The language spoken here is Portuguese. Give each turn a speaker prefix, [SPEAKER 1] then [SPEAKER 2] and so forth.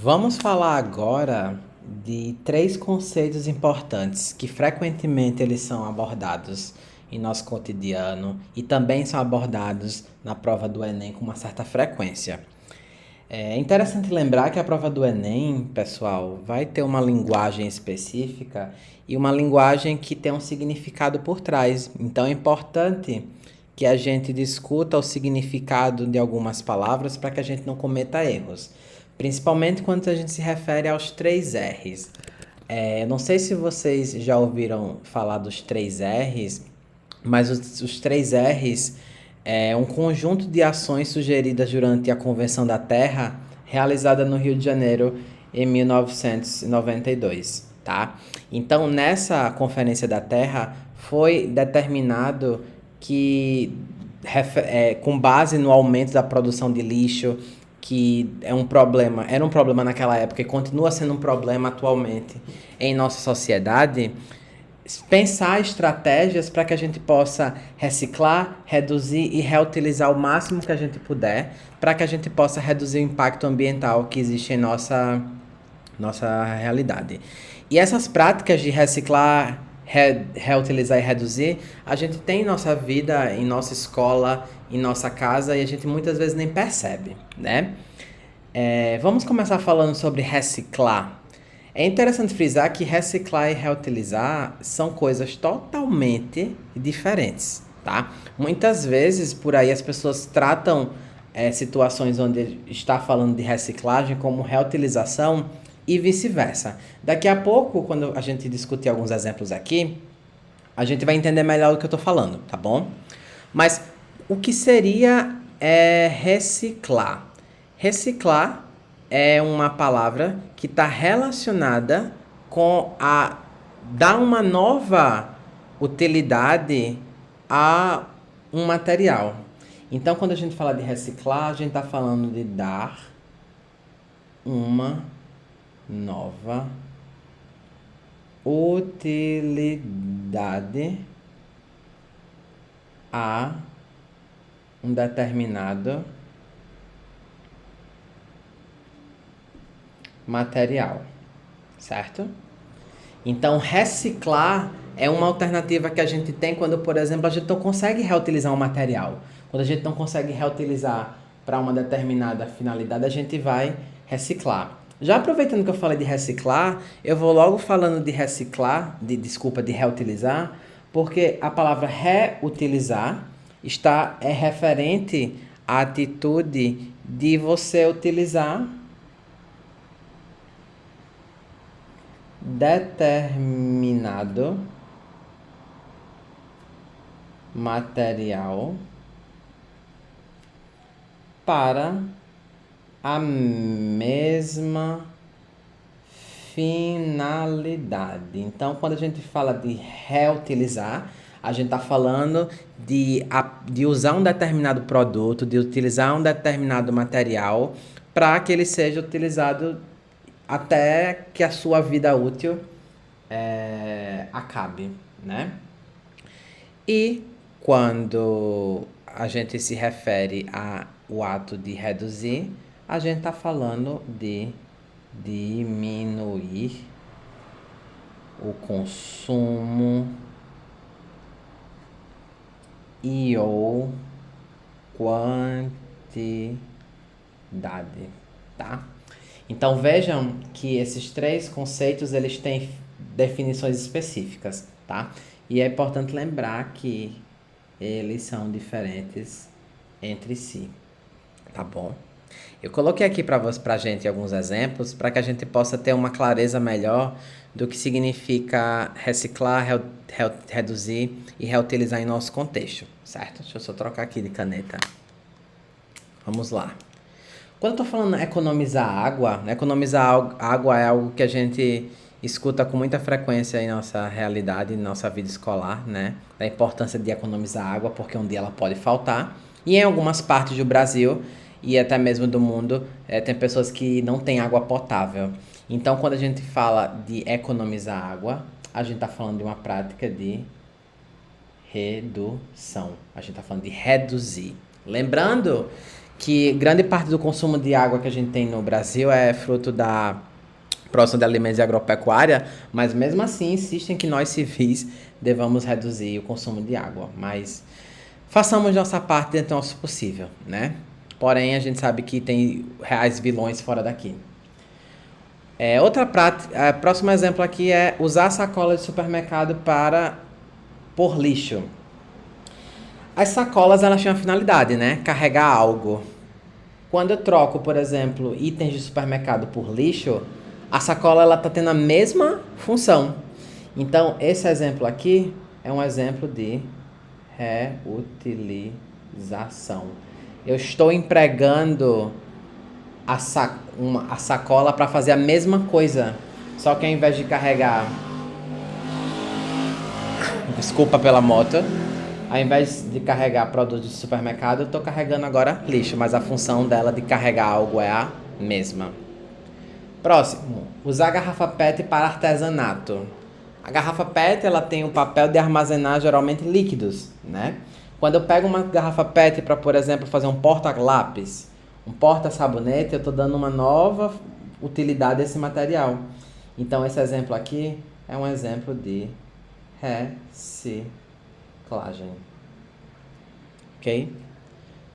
[SPEAKER 1] Vamos falar agora de três conceitos importantes que frequentemente eles são abordados em nosso cotidiano e também são abordados na prova do Enem com uma certa frequência. É interessante lembrar que a prova do Enem, pessoal, vai ter uma linguagem específica e uma linguagem que tem um significado por trás. Então é importante que a gente discuta o significado de algumas palavras para que a gente não cometa erros. Principalmente quando a gente se refere aos três R's. Não sei se vocês já ouviram falar dos três R's, mas os três R's é um conjunto de ações sugeridas durante a Convenção da Terra, realizada no Rio de Janeiro em 1992, tá? Então, nessa Conferência da Terra, foi determinado que, com base no aumento da produção de lixo, que era um problema naquela época e continua sendo um problema atualmente em nossa sociedade, pensar estratégias para que a gente possa reciclar, reduzir e reutilizar o máximo que a gente puder, para que a gente possa reduzir o impacto ambiental que existe em nossa realidade. E essas práticas de reciclar, reutilizar e reduzir, a gente tem em nossa vida, em nossa escola, em nossa casa e a gente muitas vezes nem percebe, né? Vamos começar falando sobre reciclar. É interessante frisar que reciclar e reutilizar são coisas totalmente diferentes, tá? Muitas vezes por aí as pessoas tratam situações onde está falando de reciclagem como reutilização e vice-versa. Daqui a pouco, quando a gente discutir alguns exemplos aqui, a gente vai entender melhor do que eu estou falando, tá bom? Mas o que seria reciclar? Reciclar é uma palavra que está relacionada com a dar uma nova utilidade a um material. Então, quando a gente fala de reciclar, a gente está falando de dar uma nova utilidade a um determinado material, certo? Então, reciclar é uma alternativa que a gente tem quando, por exemplo, a gente não consegue reutilizar um material. Quando a gente não consegue reutilizar para uma determinada finalidade, a gente vai reciclar. Já aproveitando que eu falei de reciclar, eu vou logo falando de reciclar, de reutilizar, porque a palavra reutilizar é referente à atitude de você utilizar determinado material para a mesma finalidade. Então, quando a gente fala de reutilizar, a gente está falando de usar um determinado produto, de utilizar um determinado material para que ele seja utilizado até que a sua vida útil acabe, né? E quando a gente se refere ao ato de reduzir, a gente está falando de diminuir o consumo e ou quantidade, tá? Então vejam que esses três conceitos eles têm definições específicas, tá? E é importante lembrar que eles são diferentes entre si, tá bom? Eu coloquei aqui pra gente alguns exemplos para que a gente possa ter uma clareza melhor do que significa reciclar, reduzir e reutilizar em nosso contexto, certo? Deixa eu só trocar aqui de caneta. Vamos lá. Quando eu tô falando economizar água, água é algo que a gente escuta com muita frequência em nossa realidade, em nossa vida escolar, né? Da importância de economizar água, porque um dia ela pode faltar. E em algumas partes do Brasil e até mesmo do mundo, tem pessoas que não têm água potável. Então, quando a gente fala de economizar água, a gente está falando de uma prática de redução. A gente está falando de reduzir. Lembrando que grande parte do consumo de água que a gente tem no Brasil é fruto da produção de alimentos e agropecuária, mas mesmo assim insistem que nós civis devamos reduzir o consumo de água. Mas façamos nossa parte dentro do nosso possível, né? Porém, a gente sabe que tem reais vilões fora daqui. Outra prática, próximo exemplo aqui é usar sacola de supermercado para pôr lixo. As sacolas, elas têm uma finalidade, né? Carregar algo. Quando eu troco, por exemplo, itens de supermercado por lixo, a sacola ela tá tendo a mesma função. Então, esse exemplo aqui é um exemplo de reutilização. Eu estou empregando a sacola para fazer a mesma coisa, só que ao invés de carregar, desculpa pela moto, ao invés de carregar produtos de supermercado, eu estou carregando agora lixo, mas a função dela de carregar algo é a mesma. Próximo, usar garrafa PET para artesanato. A garrafa PET ela tem o papel de armazenar geralmente líquidos, né? Quando eu pego uma garrafa PET para, por exemplo, fazer um porta-lápis, um porta-sabonete, eu estou dando uma nova utilidade a esse material. Então, esse exemplo aqui é um exemplo de reciclagem. Ok?